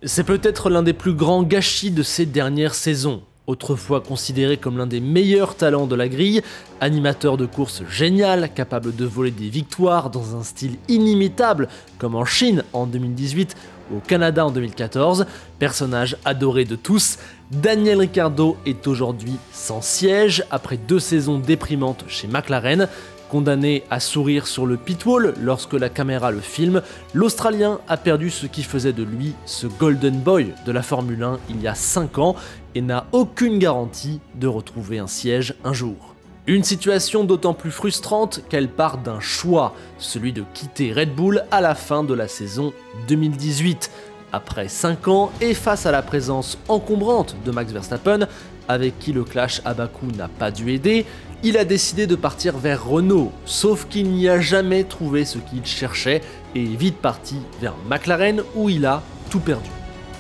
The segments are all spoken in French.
C'est peut-être l'un des plus grands gâchis de ces dernières saisons. Autrefois considéré comme l'un des meilleurs talents de la grille, animateur de course génial, capable de voler des victoires dans un style inimitable, comme en Chine en 2018 ou au Canada en 2014, personnage adoré de tous, Daniel Ricciardo est aujourd'hui sans siège après 2 saisons déprimantes chez McLaren. Condamné à sourire sur le pitwall lorsque la caméra le filme, l'Australien a perdu ce qui faisait de lui ce Golden Boy de la Formule 1 il y a 5 ans et n'a aucune garantie de retrouver un siège un jour. Une situation d'autant plus frustrante qu'elle part d'un choix, celui de quitter Red Bull à la fin de la saison 2018. Après 5 ans et face à la présence encombrante de Max Verstappen, avec qui le clash à Bakou n'a pas dû aider, il a décidé de partir vers Renault, sauf qu'il n'y a jamais trouvé ce qu'il cherchait et est vite parti vers McLaren où il a tout perdu.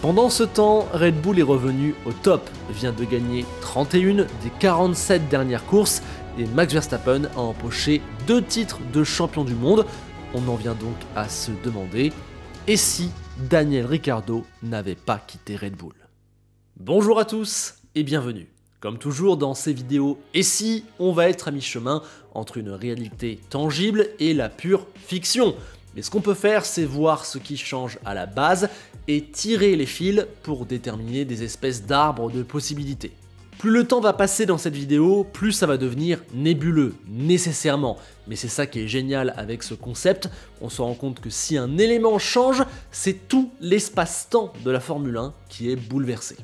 Pendant ce temps, Red Bull est revenu au top, vient de gagner 31 des 47 dernières courses et Max Verstappen a empoché 2 titres de champion du monde. On en vient donc à se demander, et si Daniel Ricciardo n'avait pas quitté Red Bull? Bonjour à tous et bienvenue. Comme toujours dans ces vidéos, et si on va être à mi-chemin entre une réalité tangible et la pure fiction. Mais ce qu'on peut faire, c'est voir ce qui change à la base et tirer les fils pour déterminer des espèces d'arbres de possibilités. Plus le temps va passer dans cette vidéo, plus ça va devenir nébuleux, nécessairement. Mais c'est ça qui est génial avec ce concept, on se rend compte que si un élément change, c'est tout l'espace-temps de la Formule 1 qui est bouleversé.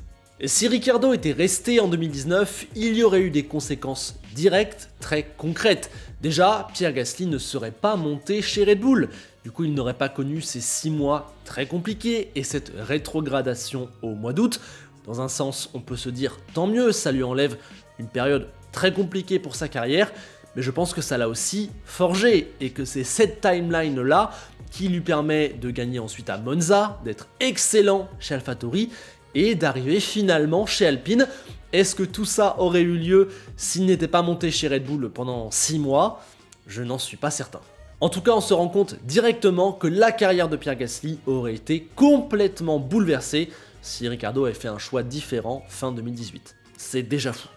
Si Ricciardo était resté en 2019, il y aurait eu des conséquences directes, très concrètes. Déjà, Pierre Gasly ne serait pas monté chez Red Bull. Du coup, il n'aurait pas connu ces 6 mois très compliqués et cette rétrogradation au mois d'août. Dans un sens, on peut se dire tant mieux, ça lui enlève une période très compliquée pour sa carrière, mais je pense que ça l'a aussi forgé et que c'est cette timeline-là qui lui permet de gagner ensuite à Monza, d'être excellent chez AlphaTauri et d'arriver finalement chez Alpine. Est-ce que tout ça aurait eu lieu s'il n'était pas monté chez Red Bull pendant 6 mois? Je n'en suis pas certain. En tout cas, on se rend compte directement que la carrière de Pierre Gasly aurait été complètement bouleversée si Ricciardo avait fait un choix différent fin 2018. C'est déjà fou.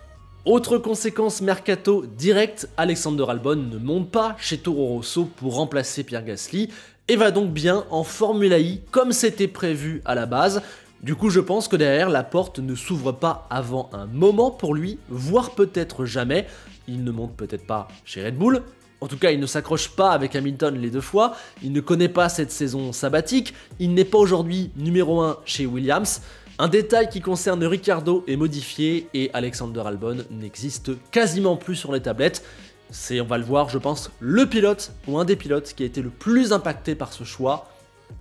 Autre conséquence mercato directe, Alexander Albon ne monte pas chez Toro Rosso pour remplacer Pierre Gasly et va donc bien en Formula I comme c'était prévu à la base. Du coup, je pense que derrière, la porte ne s'ouvre pas avant un moment pour lui, voire peut-être jamais. Il ne monte peut-être pas chez Red Bull. En tout cas, il ne s'accroche pas avec Hamilton les 2 fois. Il ne connaît pas cette saison sabbatique. Il n'est pas aujourd'hui numéro 1 chez Williams. Un détail qui concerne Ricciardo est modifié et Alexander Albon n'existe quasiment plus sur les tablettes. C'est, on va le voir, je pense, le pilote ou un des pilotes qui a été le plus impacté par ce choix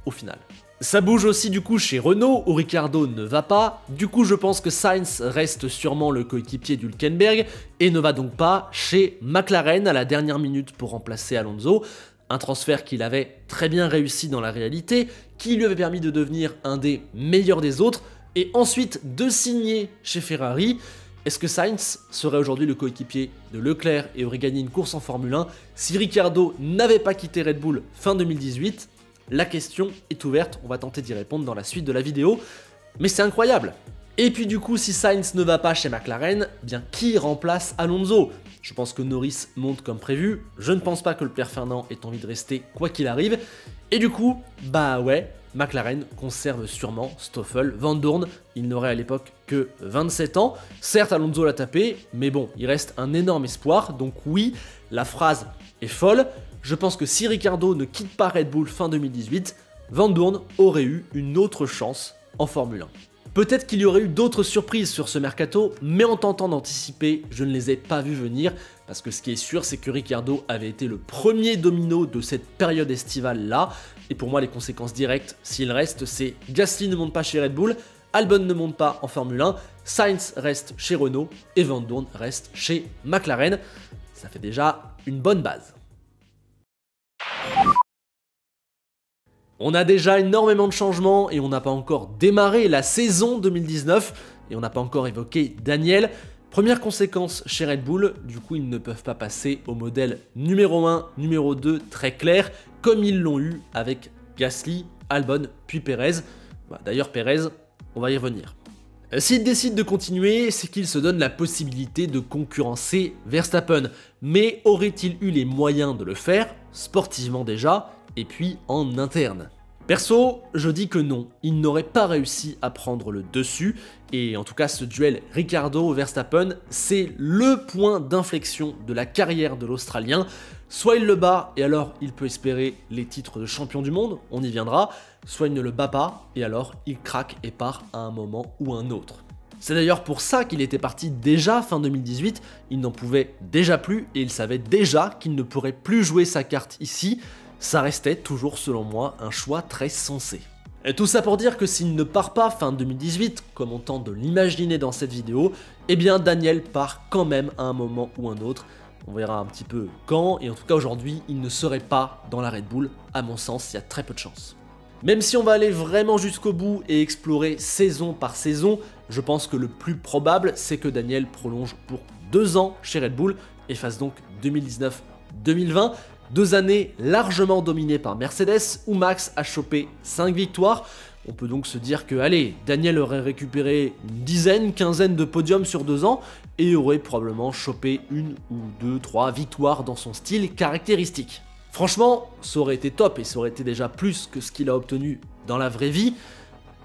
au final. Ça bouge aussi du coup chez Renault où Ricciardo ne va pas, du coup je pense que Sainz reste sûrement le coéquipier d'Hülkenberg et ne va donc pas chez McLaren à la dernière minute pour remplacer Alonso, un transfert qu'il avait très bien réussi dans la réalité, qui lui avait permis de devenir un des meilleurs des autres et ensuite de signer chez Ferrari. Est-ce que Sainz serait aujourd'hui le coéquipier de Leclerc et aurait gagné une course en Formule 1 si Ricciardo n'avait pas quitté Red Bull fin 2018? La question est ouverte, on va tenter d'y répondre dans la suite de la vidéo, mais c'est incroyable. Et puis du coup, si Sainz ne va pas chez McLaren, bien qui remplace Alonso? Je pense que Norris monte comme prévu, je ne pense pas que le père Fernand ait envie de rester quoi qu'il arrive, et du coup, bah ouais, McLaren conserve sûrement Stoffel, Van Dorn, il n'aurait à l'époque que 27 ans, certes Alonso l'a tapé, mais bon, il reste un énorme espoir, donc oui, la phrase est folle. Je pense que si Ricciardo ne quitte pas Red Bull fin 2018, Van Dorn aurait eu une autre chance en Formule 1. Peut-être qu'il y aurait eu d'autres surprises sur ce mercato, mais en tentant d'anticiper, je ne les ai pas vues venir, parce que ce qui est sûr, c'est que Ricciardo avait été le premier domino de cette période estivale-là, et pour moi, les conséquences directes, s'il reste, c'est Gasly ne monte pas chez Red Bull, Albon ne monte pas en Formule 1, Sainz reste chez Renault, et Van Dorn reste chez McLaren. Ça fait déjà une bonne base. On a déjà énormément de changements et on n'a pas encore démarré la saison 2019 et on n'a pas encore évoqué Daniel. Première conséquence chez Red Bull, du coup ils ne peuvent pas passer au modèle numéro 1, numéro 2 très clair comme ils l'ont eu avec Gasly, Albon puis Perez. D'ailleurs, Pérez, on va y revenir. S'il décide de continuer, c'est qu'il se donne la possibilité de concurrencer Verstappen. Mais aurait-il eu les moyens de le faire, sportivement déjà, et puis en interne? Perso, je dis que non, il n'aurait pas réussi à prendre le dessus, et en tout cas ce duel Ricciardo-Verstappen, c'est le point d'inflexion de la carrière de l'Australien. Soit il le bat, et alors il peut espérer les titres de champion du monde, on y viendra, soit il ne le bat pas, et alors il craque et part à un moment ou un autre. C'est d'ailleurs pour ça qu'il était parti déjà fin 2018, il n'en pouvait déjà plus, et il savait déjà qu'il ne pourrait plus jouer sa carte ici. Ça restait toujours selon moi un choix très sensé. Et tout ça pour dire que s'il ne part pas fin 2018, comme on tente de l'imaginer dans cette vidéo, eh bien Daniel part quand même à un moment ou un autre. On verra un petit peu quand, et en tout cas aujourd'hui, il ne serait pas dans la Red Bull. À mon sens, il y a très peu de chance. Même si on va aller vraiment jusqu'au bout et explorer saison par saison, je pense que le plus probable, c'est que Daniel prolonge pour 2 ans chez Red Bull et fasse donc 2019-2020. 2 années largement dominées par Mercedes, où Max a chopé 5 victoires. On peut donc se dire que, allez, Daniel aurait récupéré une dizaine, quinzaine de podiums sur 2 ans, et aurait probablement chopé 1 ou 2, 3 victoires dans son style caractéristique. Franchement, ça aurait été top, et ça aurait été déjà plus que ce qu'il a obtenu dans la vraie vie.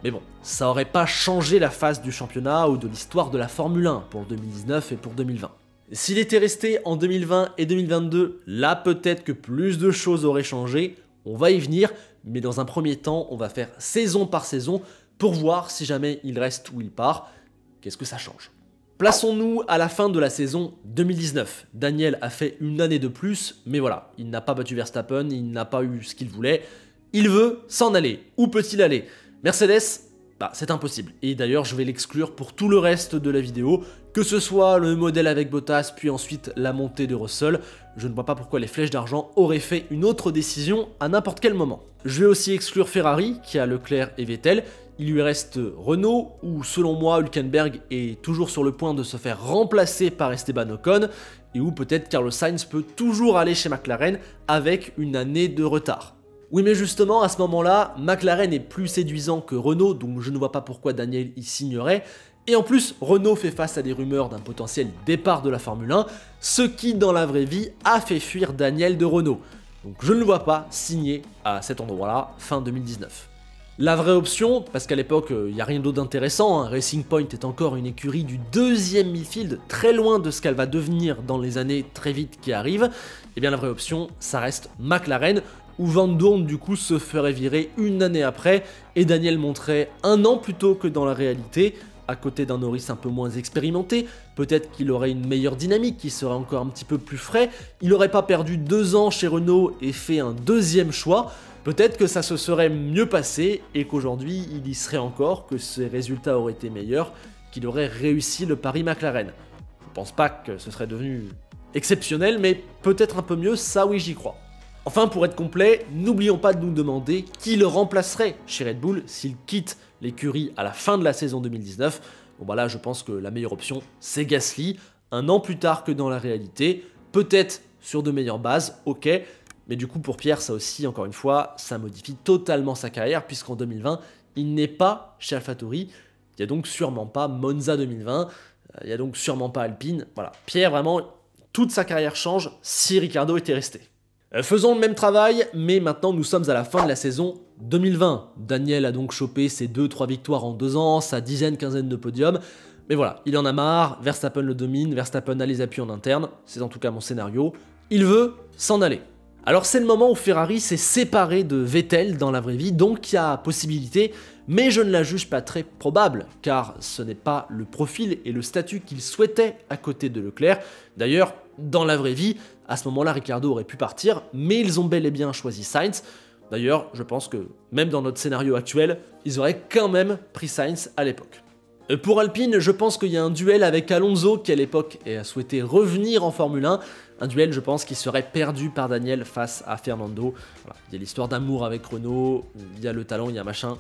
Mais bon, ça aurait pas changé la face du championnat ou de l'histoire de la Formule 1 pour 2019 et pour 2020. S'il était resté en 2020 et 2022, là peut-être que plus de choses auraient changé, on va y venir, mais dans un premier temps, on va faire saison par saison pour voir si jamais il reste ou il part, qu'est-ce que ça change. Plaçons-nous à la fin de la saison 2019. Daniel a fait une année de plus, mais voilà, il n'a pas battu Verstappen, il n'a pas eu ce qu'il voulait, il veut s'en aller. Où peut-il aller? Mercedes, c'est impossible, et d'ailleurs je vais l'exclure pour tout le reste de la vidéo, que ce soit le modèle avec Bottas, puis ensuite la montée de Russell, je ne vois pas pourquoi les flèches d'argent auraient fait une autre décision à n'importe quel moment. Je vais aussi exclure Ferrari, qui a Leclerc et Vettel, il lui reste Renault, où selon moi Hülkenberg est toujours sur le point de se faire remplacer par Esteban Ocon, et où peut-être Carlos Sainz peut toujours aller chez McLaren avec une année de retard. Oui, mais justement, à ce moment-là, McLaren est plus séduisant que Renault, donc je ne vois pas pourquoi Daniel y signerait. Et en plus, Renault fait face à des rumeurs d'un potentiel départ de la Formule 1, ce qui, dans la vraie vie, a fait fuir Daniel de Renault. Donc je ne le vois pas signer à cet endroit-là, fin 2019. La vraie option, parce qu'à l'époque, il n'y a rien d'autre d'intéressant, Racing Point est encore une écurie du 2e midfield, très loin de ce qu'elle va devenir dans les années très vite qui arrivent, et bien la vraie option, ça reste McLaren, où Van Dorn du coup se ferait virer une année après, et Daniel monterait 1 an plus tôt que dans la réalité, à côté d'un Norris un peu moins expérimenté, peut-être qu'il aurait une meilleure dynamique, qu'il serait encore un petit peu plus frais, il n'aurait pas perdu 2 ans chez Renault et fait un 2e choix, peut-être que ça se serait mieux passé, et qu'aujourd'hui il y serait encore, que ses résultats auraient été meilleurs, qu'il aurait réussi le pari McLaren. Je pense pas que ce serait devenu exceptionnel, mais peut-être un peu mieux, ça oui j'y crois. Enfin, pour être complet, n'oublions pas de nous demander qui le remplacerait chez Red Bull s'il quitte l'écurie à la fin de la saison 2019. Bon là, je pense que la meilleure option, c'est Gasly, 1 an plus tard que dans la réalité, peut-être sur de meilleures bases, ok, mais du coup pour Pierre, ça aussi, encore une fois, ça modifie totalement sa carrière, puisqu'en 2020, il n'est pas chez AlphaTauri, il n'y a donc sûrement pas Monza 2020, il n'y a donc sûrement pas Alpine, voilà. Pierre, vraiment, toute sa carrière change si Ricciardo était resté. Faisons le même travail, mais maintenant nous sommes à la fin de la saison 2020. Daniel a donc chopé ses 2-3 victoires en 2 ans, sa dizaine, quinzaine de podiums. Mais voilà, il en a marre, Verstappen le domine, Verstappen a les appuis en interne, c'est en tout cas mon scénario. Il veut s'en aller. Alors c'est le moment où Ferrari s'est séparé de Vettel dans la vraie vie, donc il y a possibilité, mais je ne la juge pas très probable, car ce n'est pas le profil et le statut qu'il souhaitait à côté de Leclerc. D'ailleurs, dans la vraie vie, à ce moment-là, Ricciardo aurait pu partir, mais ils ont bel et bien choisi Sainz. D'ailleurs, je pense que même dans notre scénario actuel, ils auraient quand même pris Sainz à l'époque. Pour Alpine, je pense qu'il y a un duel avec Alonso qui à l'époque a souhaité revenir en Formule 1. Un duel, je pense, qui serait perdu par Daniel face à Fernando. Voilà. Il y a l'histoire d'amour avec Renault, il y a le talent, il y a machin.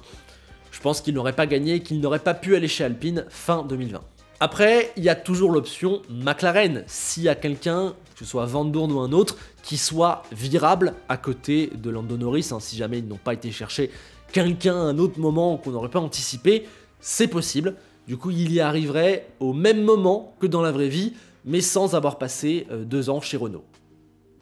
Je pense qu'il n'aurait pas gagné, qu'il n'aurait pas pu aller chez Alpine fin 2020. Après, il y a toujours l'option McLaren. S'il y a quelqu'un, que ce soit Van Dorn ou un autre, qui soit virable à côté de Lando Norris, si jamais ils n'ont pas été chercher quelqu'un à un autre moment qu'on n'aurait pas anticipé, c'est possible. Du coup, il y arriverait au même moment que dans la vraie vie, mais sans avoir passé 2 ans chez Renault.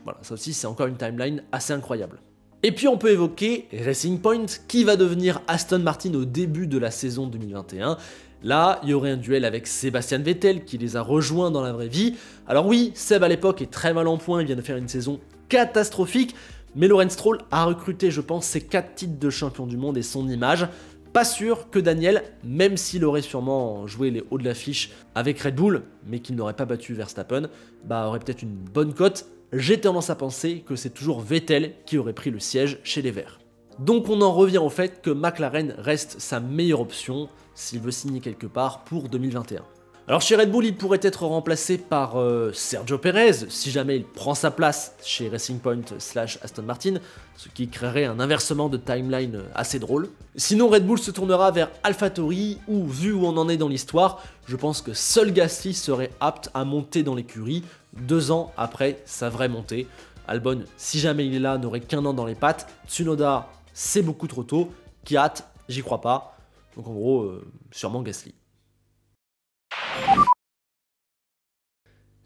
Voilà, ça aussi c'est encore une timeline assez incroyable. Et puis on peut évoquer Racing Point, qui va devenir Aston Martin au début de la saison 2021. Là, il y aurait un duel avec Sébastien Vettel qui les a rejoints dans la vraie vie. Alors oui, Seb à l'époque est très mal en point, il vient de faire une saison catastrophique, mais Lawrence Stroll a recruté, je pense, ses 4 titres de champion du monde et son image. Pas sûr que Daniel, même s'il aurait sûrement joué les hauts de l'affiche avec Red Bull, mais qu'il n'aurait pas battu Verstappen, aurait peut-être une bonne cote. J'ai tendance à penser que c'est toujours Vettel qui aurait pris le siège chez les Verts. Donc on en revient au fait que McLaren reste sa meilleure option s'il veut signer quelque part pour 2021. Alors chez Red Bull, il pourrait être remplacé par Sergio Perez, si jamais il prend sa place chez Racing Point / Aston Martin, ce qui créerait un inversement de timeline assez drôle. Sinon Red Bull se tournera vers AlphaTauri, où vu où on en est dans l'histoire, je pense que seul Gasly serait apte à monter dans l'écurie 2 ans après sa vraie montée. Albon, si jamais il est là, n'aurait qu'1 an dans les pattes. Tsunoda, c'est beaucoup trop tôt. Kvyat, j'y crois pas. Donc en gros, sûrement Gasly.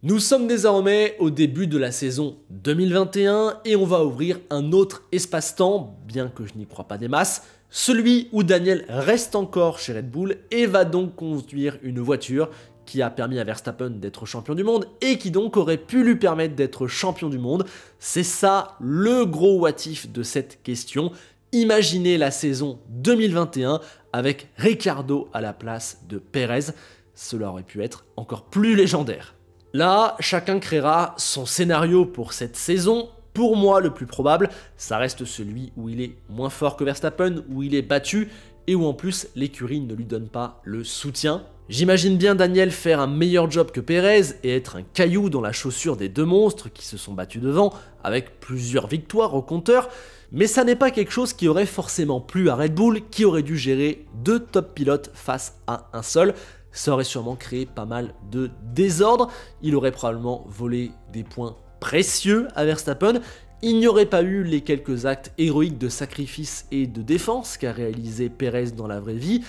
Nous sommes désormais au début de la saison 2021 et on va ouvrir un autre espace-temps, bien que je n'y crois pas des masses, celui où Daniel reste encore chez Red Bull et va donc conduire une voiture qui a permis à Verstappen d'être champion du monde et qui donc aurait pu lui permettre d'être champion du monde. C'est ça le gros what if de cette question. Imaginez la saison 2021 avec Ricciardo à la place de Perez. Cela aurait pu être encore plus légendaire. Là, chacun créera son scénario pour cette saison. Pour moi, le plus probable, ça reste celui où il est moins fort que Verstappen, où il est battu et où en plus l'écurie ne lui donne pas le soutien. J'imagine bien Daniel faire un meilleur job que Perez et être un caillou dans la chaussure des 2 monstres qui se sont battus devant, avec plusieurs victoires au compteur, mais ça n'est pas quelque chose qui aurait forcément plu à Red Bull, qui aurait dû gérer 2 top pilotes face à un seul. Ça aurait sûrement créé pas mal de désordre, il aurait probablement volé des points précieux à Verstappen, il n'y aurait pas eu les quelques actes héroïques de sacrifice et de défense qu'a réalisé Perez dans la vraie vie,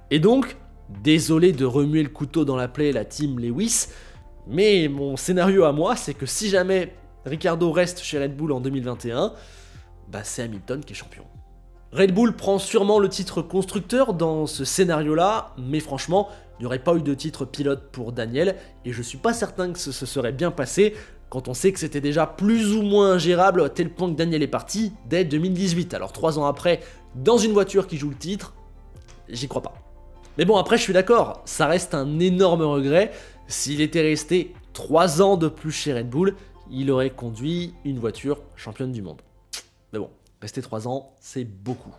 et donc, désolé de remuer le couteau dans la plaie la team Lewis, mais mon scénario à moi, c'est que si jamais Ricciardo reste chez Red Bull en 2021, c'est Hamilton qui est champion. Red Bull prend sûrement le titre constructeur dans ce scénario-là, mais franchement, il n'y aurait pas eu de titre pilote pour Daniel, et je suis pas certain que ce se serait bien passé quand on sait que c'était déjà plus ou moins ingérable à tel point que Daniel est parti dès 2018. Alors 3 ans après, dans une voiture qui joue le titre, j'y crois pas. Mais bon, après je suis d'accord, ça reste un énorme regret. S'il était resté 3 ans de plus chez Red Bull, il aurait conduit une voiture championne du monde. Mais bon, rester 3 ans, c'est beaucoup.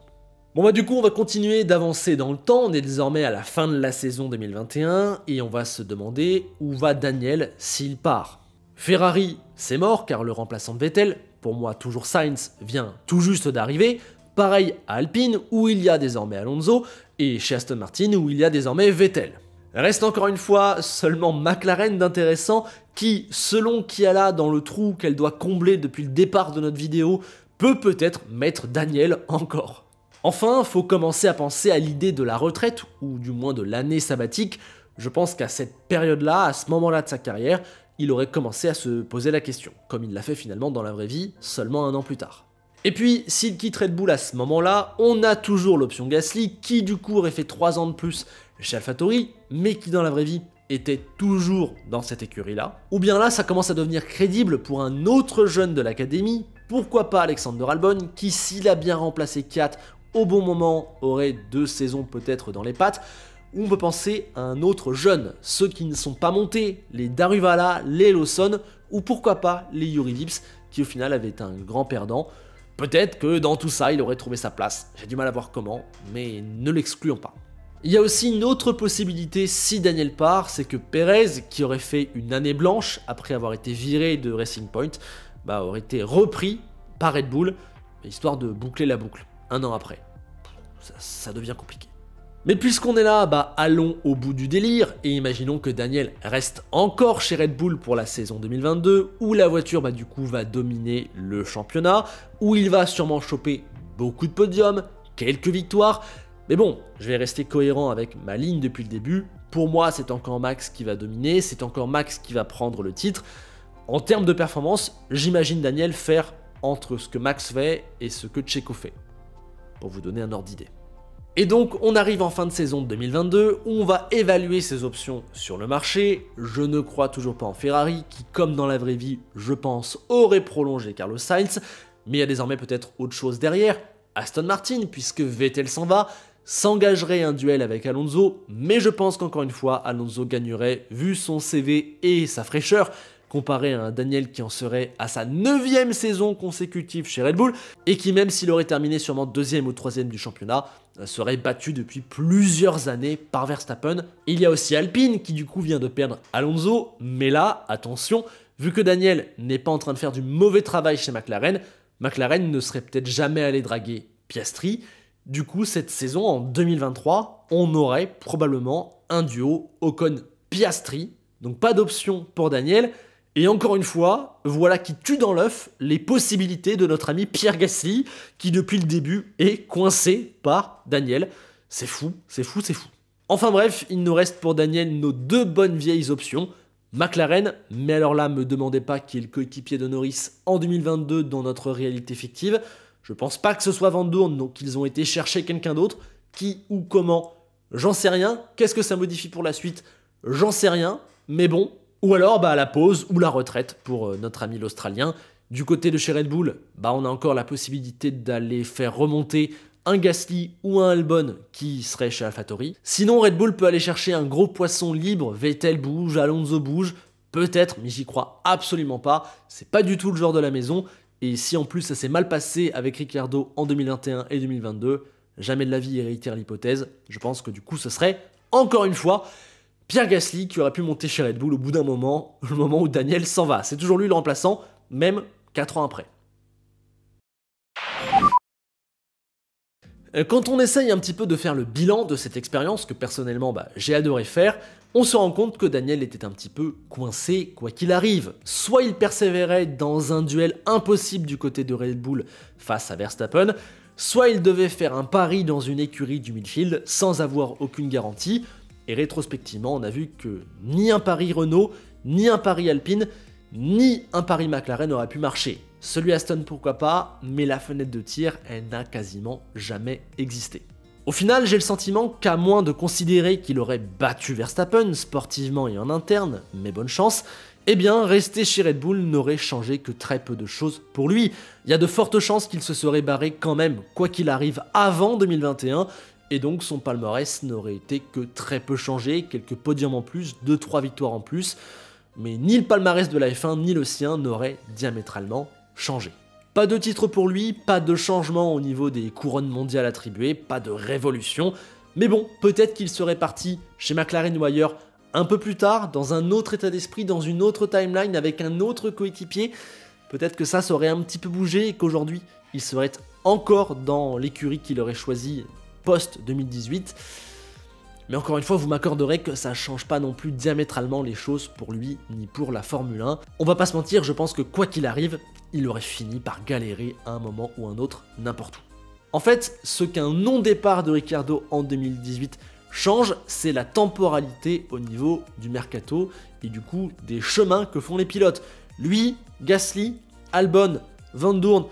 Bon du coup on va continuer d'avancer dans le temps, on est désormais à la fin de la saison 2021 et on va se demander où va Daniel s'il part. Ferrari, c'est mort car le remplaçant de Vettel, pour moi toujours Sainz, vient tout juste d'arriver, pareil à Alpine où il y a désormais Alonso et chez Aston Martin où il y a désormais Vettel. Reste encore une fois seulement McLaren d'intéressant qui, selon qui elle a dans le trou qu'elle doit combler depuis le départ de notre vidéo, peut-être mettre Daniel encore. Enfin, faut commencer à penser à l'idée de la retraite, ou du moins de l'année sabbatique. Je pense qu'à cette période-là, à ce moment-là de sa carrière, il aurait commencé à se poser la question, comme il l'a fait finalement dans la vraie vie, seulement 1 an plus tard. Et puis, s'il quitte Red Bull à ce moment-là, on a toujours l'option Gasly, qui du coup aurait fait 3 ans de plus chez AlphaTauri, mais qui dans la vraie vie était toujours dans cette écurie-là. Ou bien là, ça commence à devenir crédible pour un autre jeune de l'académie, pourquoi pas Alexander Albon, qui s'il a bien remplacé Kvyat au bon moment, aurait 2 saisons peut-être dans les pattes, ou on peut penser à un autre jeune, ceux qui ne sont pas montés, les Daruvala, les Lawson, ou pourquoi pas les Juri Vips, qui au final avaient été un grand perdant. Peut-être que dans tout ça, il aurait trouvé sa place, j'ai du mal à voir comment, mais ne l'excluons pas. Il y a aussi une autre possibilité si Daniel part, c'est que Perez, qui aurait fait une année blanche après avoir été viré de Racing Point, aurait été repris par Red Bull, histoire de boucler la boucle. 1 an après. Ça devient compliqué. Mais puisqu'on est là, allons au bout du délire et imaginons que Daniel reste encore chez Red Bull pour la saison 2022 où la voiture du coup va dominer le championnat, où il va sûrement choper beaucoup de podiums, quelques victoires. Mais bon, je vais rester cohérent avec ma ligne depuis le début. Pour moi, c'est encore Max qui va dominer, c'est encore Max qui va prendre le titre. En termes de performance, j'imagine Daniel faire entre ce que Max fait et ce que Checo fait. Pour vous donner un ordre d'idée. Et donc, on arrive en fin de saison de 2022, où on va évaluer ses options sur le marché. Je ne crois toujours pas en Ferrari, qui, comme dans la vraie vie, je pense, aurait prolongé Carlos Sainz. Mais il y a désormais peut-être autre chose derrière. Aston Martin, puisque Vettel s'en va, s'engagerait un duel avec Alonso, mais je pense qu'encore une fois, Alonso gagnerait vu son CV et sa fraîcheur, comparé à un Daniel qui en serait à sa 9e saison consécutive chez Red Bull, et qui même s'il aurait terminé sûrement 2e ou 3e du championnat, serait battu depuis plusieurs années par Verstappen. Il y a aussi Alpine qui du coup vient de perdre Alonso, mais là, attention, vu que Daniel n'est pas en train de faire du mauvais travail chez McLaren, McLaren ne serait peut-être jamais allé draguer Piastri. Du coup, cette saison, en 2023, on aurait probablement un duo Ocon-Piastri. Donc pas d'option pour Daniel. Et encore une fois, voilà qui tue dans l'œuf les possibilités de notre ami Pierre Gasly, qui depuis le début est coincé par Daniel. C'est fou, c'est fou, c'est fou. Enfin bref, il nous reste pour Daniel nos deux bonnes vieilles options. McLaren, mais alors là, me demandez pas qui est le coéquipier de Norris en 2022 dans notre réalité fictive. Je pense pas que ce soit Van Dorn, donc ils ont été chercher quelqu'un d'autre. Qui ou comment, j'en sais rien. Qu'est-ce que ça modifie pour la suite? J'en sais rien, mais bon. Ou alors à la pause ou la retraite pour notre ami l'Australien. Du côté de chez Red Bull, on a encore la possibilité d'aller faire remonter un Gasly ou un Albon qui serait chez AlphaTauri. Sinon, Red Bull peut aller chercher un gros poisson libre, Vettel bouge, Alonso bouge, peut-être, mais j'y crois absolument pas. C'est pas du tout le genre de la maison. Et si en plus ça s'est mal passé avec Ricciardo en 2021 et 2022, jamais de la vie il réitère l'hypothèse. Je pense que du coup ce serait, encore une fois, Pierre Gasly qui aurait pu monter chez Red Bull au bout d'un moment, le moment où Daniel s'en va. C'est toujours lui le remplaçant, même 4 ans après. Quand on essaye un petit peu de faire le bilan de cette expérience, que personnellement j'ai adoré faire, on se rend compte que Daniel était un petit peu coincé quoi qu'il arrive. Soit il persévérait dans un duel impossible du côté de Red Bull face à Verstappen, soit il devait faire un pari dans une écurie du midfield sans avoir aucune garantie, et rétrospectivement on a vu que ni un pari Renault, ni un pari Alpine, ni un pari McLaren n'aurait pu marcher. Celui Aston pourquoi pas, mais la fenêtre de tir, elle n'a quasiment jamais existé. Au final, j'ai le sentiment qu'à moins de considérer qu'il aurait battu Verstappen, sportivement et en interne, mais bonne chance, eh bien, rester chez Red Bull n'aurait changé que très peu de choses pour lui. Il y a de fortes chances qu'il se serait barré quand même, quoi qu'il arrive, avant 2021, et donc son palmarès n'aurait été que très peu changé, quelques podiums en plus, 2-3 victoires en plus, mais ni le palmarès de la F1 ni le sien n'auraient diamétralement changé. Pas de titre pour lui, pas de changement au niveau des couronnes mondiales attribuées, pas de révolution, mais bon, peut-être qu'il serait parti chez McLaren ou ailleurs un peu plus tard, dans un autre état d'esprit, dans une autre timeline, avec un autre coéquipier. Peut-être que ça aurait un petit peu bougé et qu'aujourd'hui, il serait encore dans l'écurie qu'il aurait choisi post-2018. Mais encore une fois, vous m'accorderez que ça change pas non plus diamétralement les choses pour lui, ni pour la Formule 1. On va pas se mentir, je pense que quoi qu'il arrive, il aurait fini par galérer à un moment ou un autre, n'importe où. En fait, ce qu'un non-départ de Ricciardo en 2018 change, c'est la temporalité au niveau du mercato et du coup des chemins que font les pilotes. Lui, Gasly, Albon, Van Dorn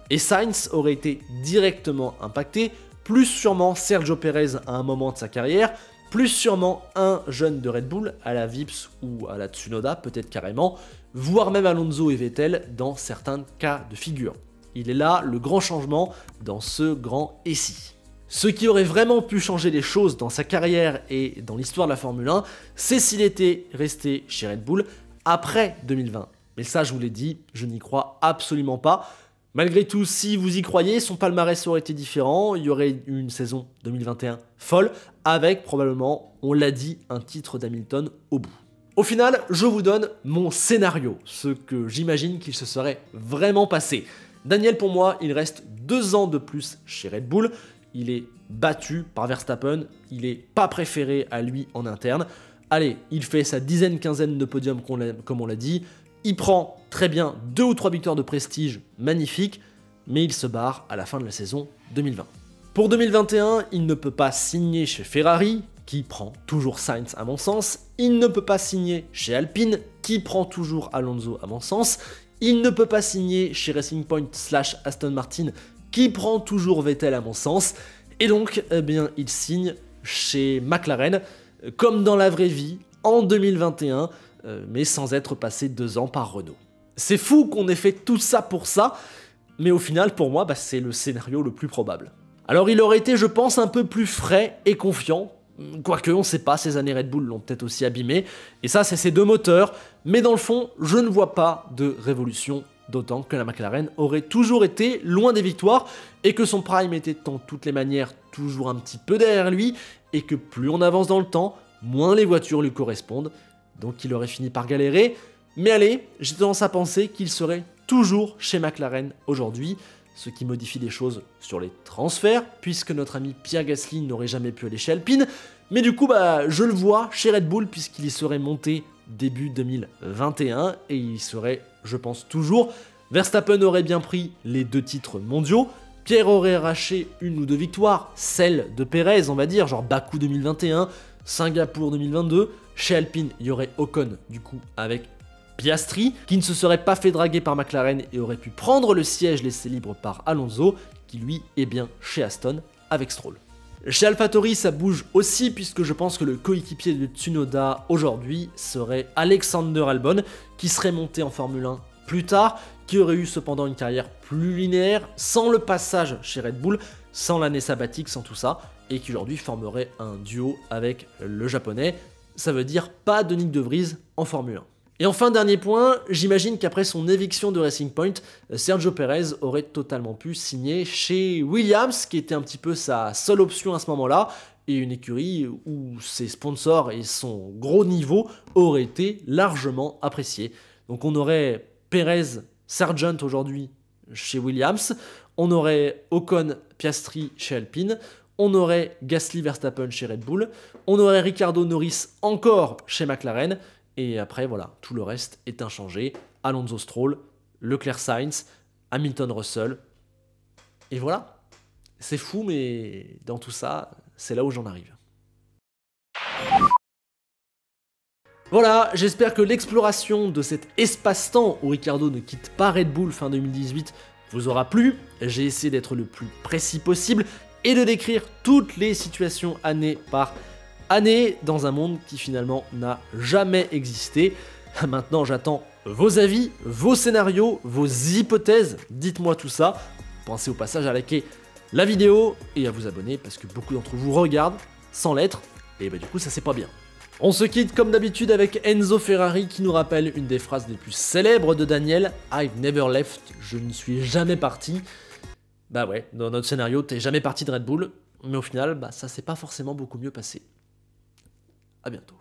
et Sainz auraient été directement impactés, plus sûrement Sergio Perez à un moment de sa carrière, plus sûrement un jeune de Red Bull, à la Vips ou à la Tsunoda, peut-être carrément, voire même Alonso et Vettel dans certains cas de figure. Il est là le grand changement dans ce grand SI. Ce qui aurait vraiment pu changer les choses dans sa carrière et dans l'histoire de la Formule 1, c'est s'il était resté chez Red Bull après 2020. Mais ça, je vous l'ai dit, je n'y crois absolument pas. Malgré tout, si vous y croyez, son palmarès aurait été différent, il y aurait eu une saison 2021 folle, avec probablement, on l'a dit, un titre d'Hamilton au bout. Au final, je vous donne mon scénario, ce que j'imagine qu'il se serait vraiment passé. Daniel, pour moi, il reste 2 ans de plus chez Red Bull, il est battu par Verstappen, il n'est pas préféré à lui en interne. Allez, il fait sa quinzaine de podiums comme on l'a dit, il prend très bien 2 ou 3 victoires de prestige magnifiques, mais il se barre à la fin de la saison 2020. Pour 2021, il ne peut pas signer chez Ferrari, qui prend toujours Sainz à mon sens, il ne peut pas signer chez Alpine, qui prend toujours Alonso à mon sens, il ne peut pas signer chez Racing Point / Aston Martin, qui prend toujours Vettel à mon sens, et donc, eh bien, il signe chez McLaren, comme dans la vraie vie, en 2021, mais sans être passé 2 ans par Renault. C'est fou qu'on ait fait tout ça pour ça, mais au final, pour moi, c'est le scénario le plus probable. Alors il aurait été, je pense, un peu plus frais et confiant, quoique on sait pas, ces années Red Bull l'ont peut-être aussi abîmé, et ça c'est ses 2 moteurs, mais dans le fond, je ne vois pas de révolution, d'autant que la McLaren aurait toujours été loin des victoires, et que son prime était en toutes les manières toujours un petit peu derrière lui, et que plus on avance dans le temps, moins les voitures lui correspondent, donc il aurait fini par galérer, mais allez, j'ai tendance à penser qu'il serait toujours chez McLaren aujourd'hui, ce qui modifie les choses sur les transferts, puisque notre ami Pierre Gasly n'aurait jamais pu aller chez Alpine, mais du coup, je le vois chez Red Bull, puisqu'il y serait monté début 2021, et il y serait, je pense, toujours. Verstappen aurait bien pris les 2 titres mondiaux, Pierre aurait arraché 1 ou 2 victoires, celle de Perez, on va dire, genre Bakou 2021, Singapour 2022, chez Alpine, il y aurait Ocon, du coup, avec Piastri, qui ne se serait pas fait draguer par McLaren et aurait pu prendre le siège laissé libre par Alonso, qui lui est bien chez Aston avec Stroll. Chez AlphaTauri, ça bouge aussi, puisque je pense que le coéquipier de Tsunoda aujourd'hui serait Alexander Albon, qui serait monté en Formule 1 plus tard, qui aurait eu cependant une carrière plus linéaire, sans le passage chez Red Bull, sans l'année sabbatique, sans tout ça, et qui aujourd'hui formerait un duo avec le japonais. Ça veut dire pas de Nyck de Vries en Formule 1. Et enfin, dernier point, j'imagine qu'après son éviction de Racing Point, Sergio Perez aurait totalement pu signer chez Williams, qui était un petit peu sa seule option à ce moment-là, et une écurie où ses sponsors et son gros niveau auraient été largement appréciés. Donc on aurait Perez, Sargent aujourd'hui chez Williams, on aurait Ocon, Piastri chez Alpine, on aurait Gasly, Verstappen chez Red Bull, on aurait Ricciardo, Norris encore chez McLaren, et après, voilà, tout le reste est inchangé. Alonso, Stroll, Leclerc, Sainz, Hamilton, Russell. Et voilà. C'est fou, mais dans tout ça, c'est là où j'en arrive. Voilà, j'espère que l'exploration de cet espace-temps où Ricciardo ne quitte pas Red Bull fin 2018 vous aura plu. J'ai essayé d'être le plus précis possible et de décrire toutes les situations année par année dans un monde qui finalement n'a jamais existé. Maintenant, j'attends vos avis, vos scénarios, vos hypothèses. Dites-moi tout ça. Pensez au passage à liker la vidéo et à vous abonner parce que beaucoup d'entre vous regardent sans l'être. Et du coup, ça c'est pas bien. On se quitte comme d'habitude avec Enzo Ferrari qui nous rappelle une des phrases les plus célèbres de Daniel. I've never left, je ne suis jamais parti. Bah ouais, dans notre scénario, t'es jamais parti de Red Bull. Mais au final, ça s'est pas forcément beaucoup mieux passé. À bientôt.